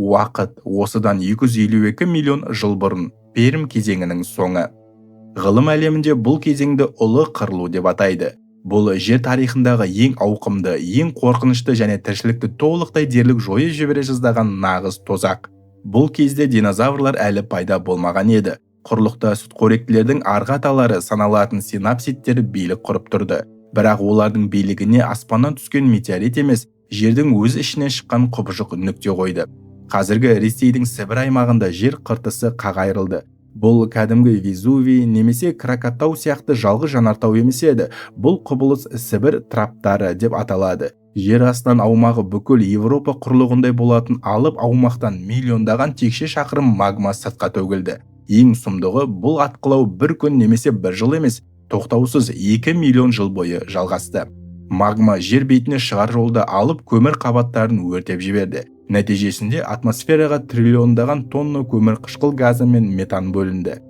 Уақыт осыдан 252 миллион жыл бұрын Перм кезеңінің соңы. Ғылым әлемінде бұл кезеңді ұлы қырылу деп атайды. Бұл жер тарихындағы ең ауқымды, ең қорқынышты және тіршілікті толықтай дерлік жойып жібере жаздаған нағыз тозақ. Бұл кезде динозаврлар әлі пайда болмаған еді. Құрлықта сүтқоректілердің арғы аталары саналатын синапситтер билік құрып тұрды. Бірақ олардың билігіне аспаннан түскен метеорит емес, жердің өз ішінен шыққан құбыжық нүкте қойды. Қазіргі Ресейдің Сібір аймағында жер қыртысы қағайырылды. Бұл кәдімгі Везувий немесе Кракатау сияқты жалғыз жанартау емес еді. Бұл құбылыс Сібір траптары деп аталады. Жер астынан аумағы бүкіл Европа құрлығындай болатын алып аумақтан миллиондаған текше шақырым магма сыртқа төгілді. Ең сұмдығы, бұл атқылау бір күн немесе бір жыл емес, тоқтаусыз 2 миллион жыл бойы жалғасты. Магма жер бетіне шығар жолда алып көмір қабаттарын өртеп жіберді. Нәтижесінде атмосфераға триллиондаған тонна көмір қышқыл газы мен метан бөлінді.